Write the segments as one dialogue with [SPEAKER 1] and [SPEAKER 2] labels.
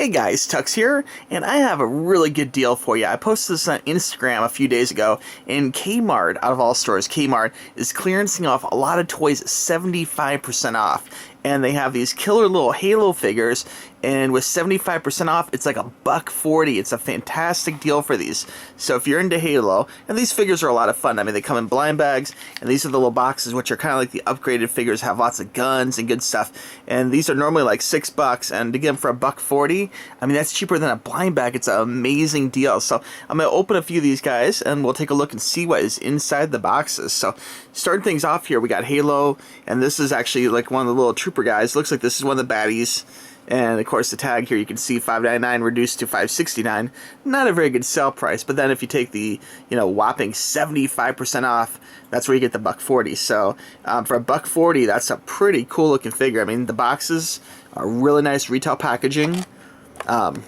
[SPEAKER 1] Hey guys, Tuxx here, and I have a really good deal for you. I posted this on Instagram a few days ago, and Kmart, out of all stores, Kmart is clearancing off a lot of toys 75% off. And they have these killer little Halo figures, and with 75% off, it's like $1.40. It's a fantastic deal for these. So if you're into Halo, and these figures are a lot of fun. I mean, they come in blind bags, and these are the little boxes, which are kind of like the upgraded figures, have lots of guns and good stuff. And these are normally like $6, and to get them for $1.40, I mean, that's cheaper than a blind bag. It's an amazing deal. So I'm going to open a few of these guys, and we'll take a look and see what is inside the boxes. So starting things off here, we got Halo, and this is actually like one of the little trooper guys. Looks like this is one of the baddies. And of course the tag here, you can see $5.99 reduced to $5.69. Not a very good sell price, but then if you take the whopping 75% off, that's where you get the $1.40. So for $1.40, that's a pretty cool looking figure. I mean, the boxes are really nice retail packaging,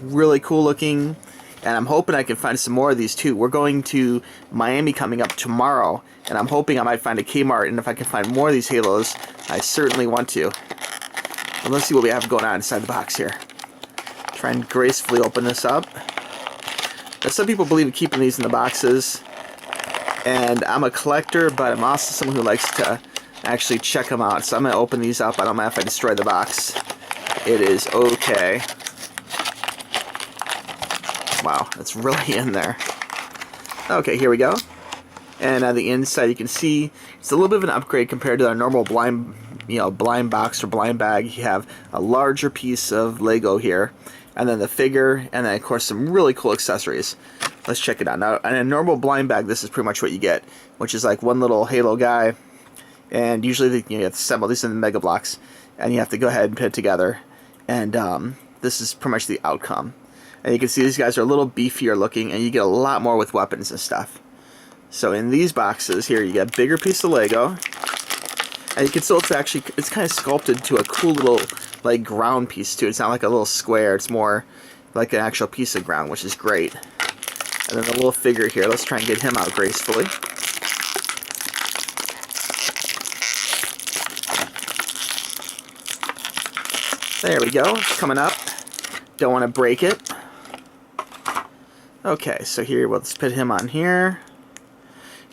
[SPEAKER 1] really cool looking, and I'm hoping I can find some more of these too. We're going to Miami coming up tomorrow, and I'm hoping I might find a Kmart, and if I can find more of these Halos, I certainly want to. And let's see what we have going on inside the box here. Try and gracefully open this up. Now, some people believe in keeping these in the boxes, and I'm a collector, but I'm also someone who likes to actually check them out. So I'm going to open these up. I don't mind if I destroy the box. It is okay. Wow, it's really in there. Okay, here we go. And on the inside, you can see it's a little bit of an upgrade compared to our normal blind box or blind bag. You have a larger piece of Lego here, and then the figure, and then of course some really cool accessories. Let's check it out. Now, in a normal blind bag, this is pretty much what you get, which is like one little Halo guy, and usually you have to assemble these in the Mega Blocks, and you have to go ahead and put it together, and this is pretty much the outcome. And you can see these guys are a little beefier looking, and you get a lot more with weapons and stuff. So in these boxes here, you get a bigger piece of Lego, and you can still, it's kind of sculpted to a cool little like ground piece too. It's not like a little square, it's more like an actual piece of ground, which is great. And then the little figure here, let's try and get him out gracefully. There we go, it's coming up. Don't want to break it. Okay, so here, let's put him on here.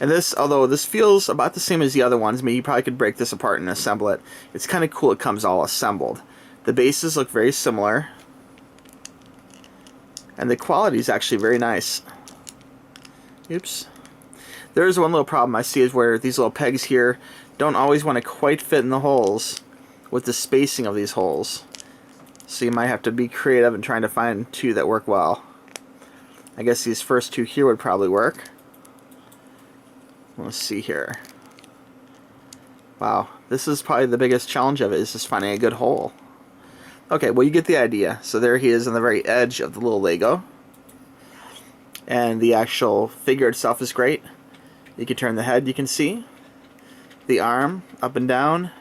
[SPEAKER 1] And this, although this feels about the same as the other ones, I mean, you probably could break this apart and assemble it. It's kind of cool it comes all assembled. The bases look very similar, and the quality is actually very nice. Oops. There's one little problem I see is where these little pegs here don't always want to quite fit in the holes with the spacing of these holes. So you might have to be creative in trying to find two that work well. I guess these first two here would probably work. Let's see here. Wow, this is probably the biggest challenge of it, is just finding a good hole. Okay, well, you get the idea. So there he is on the very edge of the little Lego. And the actual figure itself is great. You can turn the head, you can see. The arm, up and down.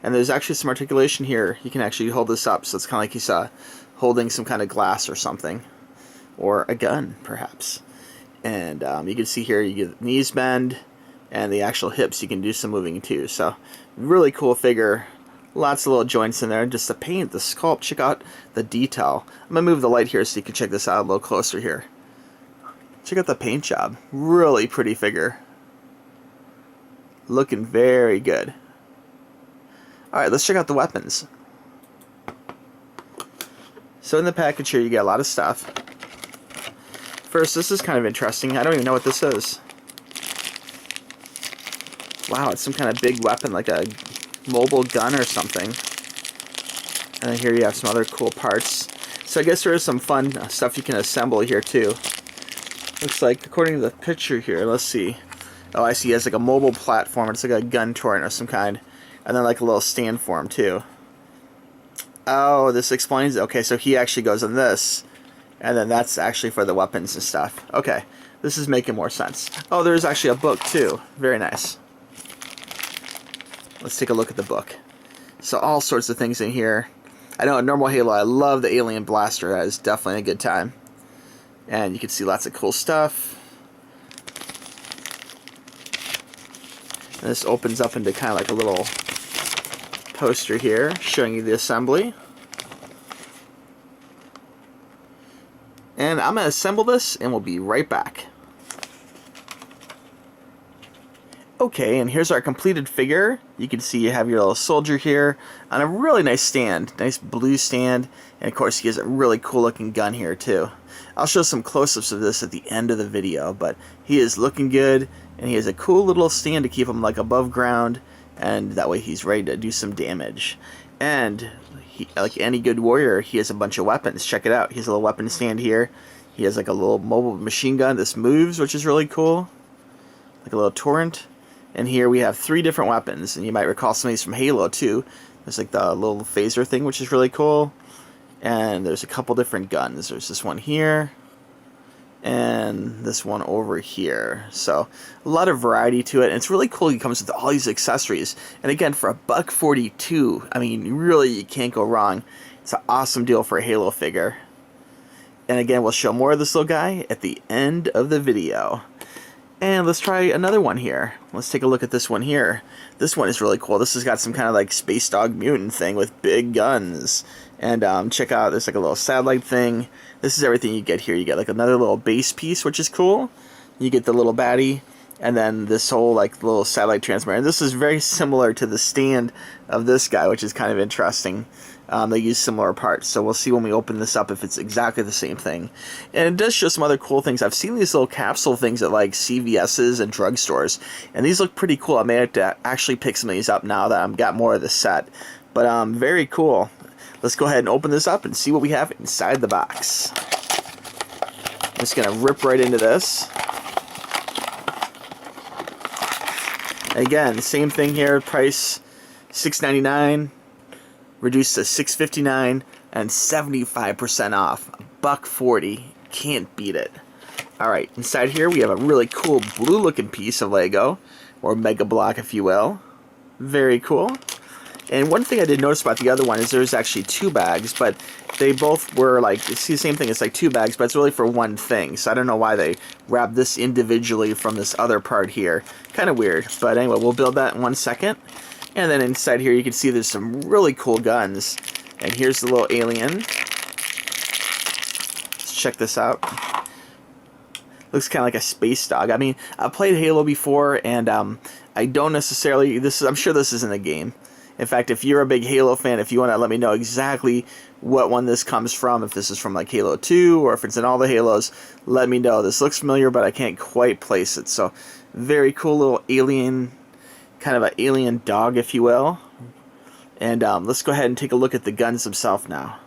[SPEAKER 1] And there's actually some articulation here. You can actually hold this up, so it's kind of like he's holding some kind of glass or something. Or a gun, perhaps. And you can see here, you get knees bend, and the actual hips, you can do some moving too. So, really cool figure. Lots of little joints in there. Just the paint, the sculpt, check out the detail. I'm going to move the light here so you can check this out a little closer here. Check out the paint job. Really pretty figure. Looking very good. Alright, let's check out the weapons. So in the package here, you get a lot of stuff. First, this is kind of interesting. I don't even know what this is. Wow, it's some kind of big weapon, like a mobile gun or something. And then here you have some other cool parts. So I guess there is some fun stuff you can assemble here too. Looks like, according to the picture here, let's see. Oh, I see, it has like a mobile platform. It's like a gun turret of some kind. And then like a little stand for him too. Oh, this explains it. Okay, so he actually goes on this. And then that's actually for the weapons and stuff. Okay, this is making more sense. Oh, there's actually a book too. Very nice. Let's take a look at the book. So all sorts of things in here. I know in normal Halo, I love the alien blaster. That is definitely a good time. And you can see lots of cool stuff. And this opens up into kind of like a little poster here showing you the assembly. And I'm going to assemble this, and we'll be right back. Okay, and here's our completed figure. You can see you have your little soldier here on a really nice stand, nice blue stand, and of course he has a really cool looking gun here too. I'll show some close-ups of this at the end of the video, but he is looking good, and he has a cool little stand to keep him like above ground, and that way he's ready to do some damage. And he, like any good warrior, he has a bunch of weapons. Check it out. He has a little weapon stand here. He has like a little mobile machine gun. This moves, which is really cool, like a little torrent. And here we have 3 different weapons, and you might recall some of these from Halo too. There's like the little phaser thing, which is really cool. And there's a couple different guns. There's this one here, and this one over here. So a lot of variety to it, and it's really cool. He comes with all these accessories, and again, for $1.42, I mean, really, you can't go wrong. It's an awesome deal for a Halo figure. And again, we'll show more of this little guy at the end of the video. And let's try another one here. Let's take a look at this one here. This one is really cool. This has got some kind of like space dog mutant thing with big guns. And check out, there's like a little satellite thing. This is everything you get here. You get like another little base piece, which is cool. You get the little baddie, and then this whole like little satellite transmitter. And this is very similar to the stand of this guy, which is kind of interesting. They use similar parts, so we'll see when we open this up if it's exactly the same thing. And it does show some other cool things. I've seen these little capsule things at like CVS's and drugstores, and these look pretty cool. I may have to actually pick some of these up now that I've got more of the set. But very cool. Let's go ahead and open this up and see what we have inside the box. I'm just going to rip right into this. Again, same thing here, price $6.99. Reduced to $6.59 and 75% off. $1.40. Can't beat it. Alright, inside here we have a really cool blue looking piece of Lego, or Mega Block if you will. Very cool. And one thing I did notice about the other one is there's actually 2 bags, but they both were like, it's the same thing, it's like 2 bags, but it's really for one thing. So I don't know why they wrapped this individually from this other part here. Kind of weird, but anyway, we'll build that in 1 second. And then inside here you can see there's some really cool guns. And here's the little alien. Let's check this out. Looks kind of like a space dog. I mean, I've played Halo before, and I don't necessarily... I'm sure this isn't a game. In fact, if you're a big Halo fan, if you want to let me know exactly what one this comes from, if this is from like Halo 2 or if it's in all the Halos, let me know. This looks familiar, but I can't quite place it. So, very cool little alien... kind of an alien dog, if you will. And let's go ahead and take a look at the guns themselves now.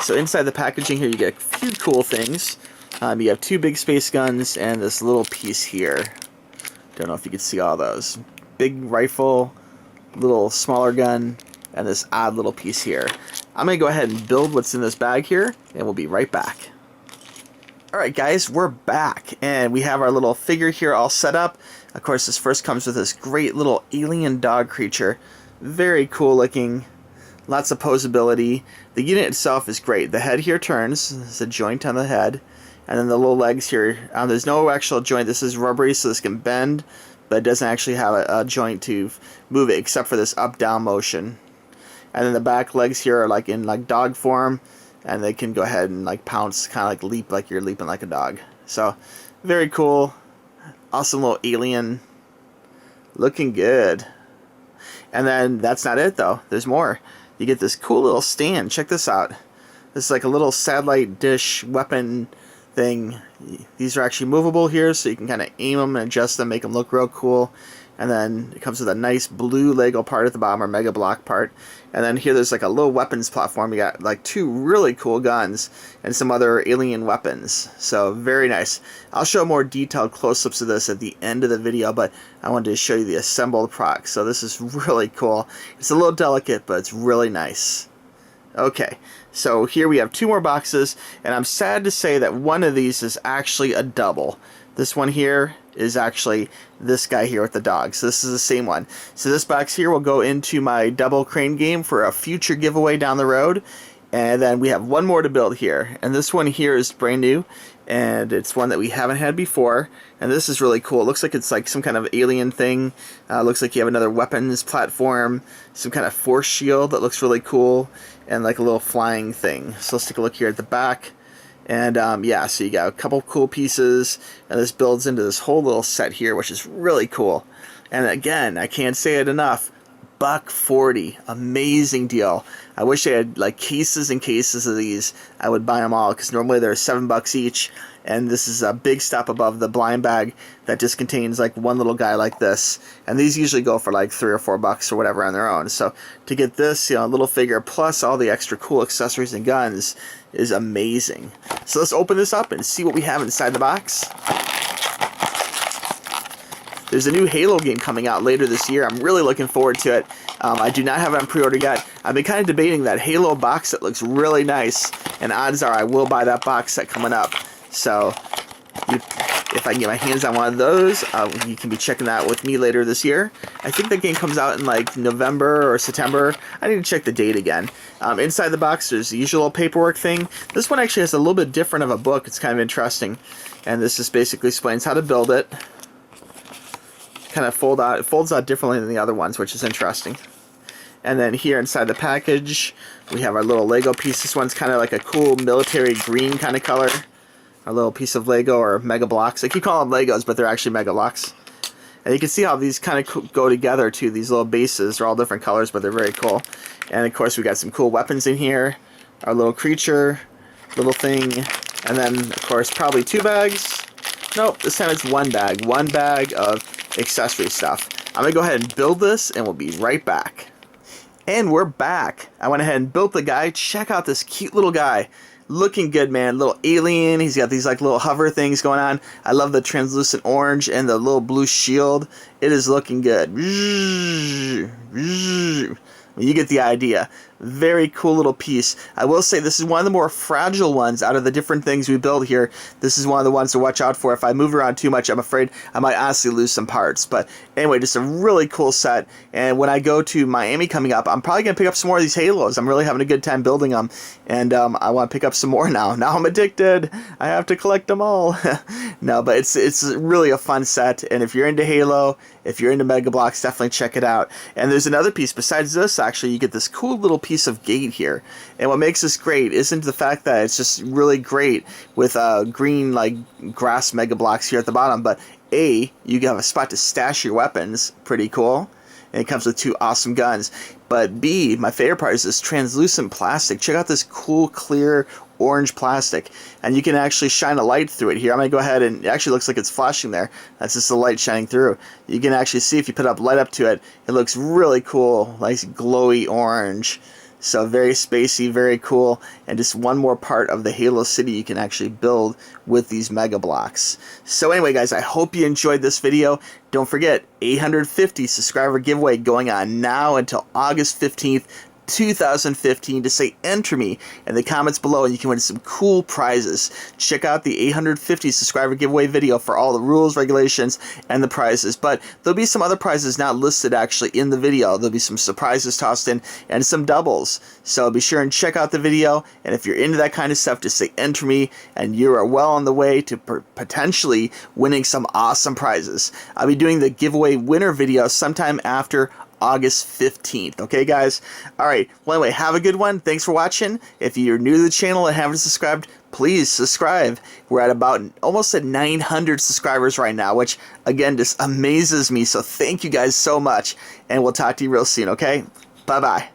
[SPEAKER 1] So inside the packaging here, you get a few cool things. You have 2 big space guns and this little piece here. Don't know if you can see all those. Big rifle, little smaller gun, and this odd little piece here. I'm going to go ahead and build what's in this bag here, and we'll be right back. Alright guys, we're back, and we have our little figure here all set up. Of course, this first comes with this great little alien dog creature. Very cool looking, lots of posability. The unit itself is great. The head here turns, there's a joint on the head, and then the little legs here, there's no actual joint. This is rubbery, so this can bend, but it doesn't actually have a joint to move it, except for this up-down motion. And then the back legs here are like in like dog form, and they can go ahead and like pounce, kind of like leap like you're leaping like a dog. So, very cool. Awesome little alien. Looking good. And then that's not it though. There's more. You get this cool little stand. Check this out. This is like a little satellite dish weapon thing. These are actually movable here, so you can kind of aim them and adjust them, make them look real cool. And then it comes with a nice blue Lego part at the bottom, or Mega Block part. And then here there's like a little weapons platform. You got like 2 really cool guns and some other alien weapons. So very nice. I'll show more detailed close-ups of this at the end of the video, but I wanted to show you the assembled proc. So this is really cool. It's a little delicate, but it's really nice. Okay, so here we have 2 more boxes, and I'm sad to say that one of these is actually a double. This one here is actually this guy here with the dog. So this is the same one. So this box here will go into my double crane game for a future giveaway down the road. And then we have one more to build here. And this one here is brand new. And it's one that we haven't had before. And this is really cool. It looks like it's like some kind of alien thing. Looks like you have another weapons platform. Some kind of force shield that looks really cool. And like a little flying thing. So let's take a look here at the back. And yeah, so you got a couple cool pieces, and this builds into this whole little set here, which is really cool. And again, I can't say it enough. $1.40, amazing deal. I wish I had like cases and cases of these. I would buy them all because normally they're $7 each, and this is a big step above the blind bag that just contains like one little guy like this. And these usually go for like $3 or $4 or whatever on their own. So to get this, you know, little figure plus all the extra cool accessories and guns is amazing. So let's open this up and see what we have inside the box. There's a new Halo game coming out later this year. I'm really looking forward to it. I do not have it on pre-order yet. I've been kind of debating that Halo box that looks really nice, and odds are I will buy that box set coming up. So if I can get my hands on one of those, you can be checking that with me later this year. I think the game comes out in like November or September. I need to check the date again. Inside the box, there's the usual paperwork thing. This one actually has a little bit different of a book. It's kind of interesting. And this just basically explains how to build it. Kind of it folds out differently than the other ones, which is interesting. And then here inside the package, we have our little Lego piece. This one's kind of like a cool military green kind of color. Our little piece of Lego or Mega Blocks. I keep calling them Legos, but they're actually Mega Blocks. And you can see how these kind of go together too. These little bases are all different colors, but they're very cool. And of course we got some cool weapons in here. Our little creature, little thing. And then of course probably 2 bags. Nope, this time it's 1 bag. 1 bag of accessory stuff. I'm going to go ahead and build this, and we'll be right back. And we're back. I went ahead and built the guy. Check out this cute little guy. Looking good, man. Little alien. He's got these like little hover things going on. I love the translucent orange and the little blue shield. It is looking good. You get the idea. Very cool little piece. I will say this is one of the more fragile ones out of the different things we build here. This is one of the ones to watch out for. If I move around too much, I'm afraid I might honestly lose some parts. But anyway, just a really cool set. And when I go to Miami coming up, I'm probably going to pick up some more of these Halos. I'm really having a good time building them. And I want to pick up some more now. Now I'm addicted. I have to collect them all. No, but it's really a fun set. And if you're into Halo, if you're into Mega Bloks, definitely check it out. And there's another piece. Besides this, actually, you get this cool little piece of gate here. And what makes this great isn't the fact that it's just really great with green like grass Mega Bloks here at the bottom, but A, you have a spot to stash your weapons. Pretty cool. And it comes with 2 awesome guns. But B, my favorite part is this translucent plastic. Check out this cool, clear, orange plastic. And you can actually shine a light through it here. I'm going to go ahead and it actually looks like it's flashing there. That's just the light shining through. You can actually see if you put up light up to it, it looks really cool, like glowy orange. So very spacey, very cool, and just one more part of the Halo City you can actually build with these Mega Bloks. So anyway, guys, I hope you enjoyed this video. Don't forget, 850 subscriber giveaway going on now until August 15th, 2015 to say enter me in the comments below, and you can win some cool prizes. Check out the 850 subscriber giveaway video for all the rules, regulations, and the prizes. But there'll be some other prizes not listed actually in the video. There'll be some surprises tossed in and some doubles. So be sure and check out the video, and if you're into that kind of stuff, just say enter me, and you are well on the way to potentially winning some awesome prizes. I'll be doing the giveaway winner video sometime after August 15th. Okay, guys? Alright, well, anyway, have a good one. Thanks for watching. If you're new to the channel and haven't subscribed, please subscribe. We're at about almost at 900 subscribers right now, which, again, just amazes me. So thank you guys so much, and we'll talk to you real soon, okay? Bye-bye.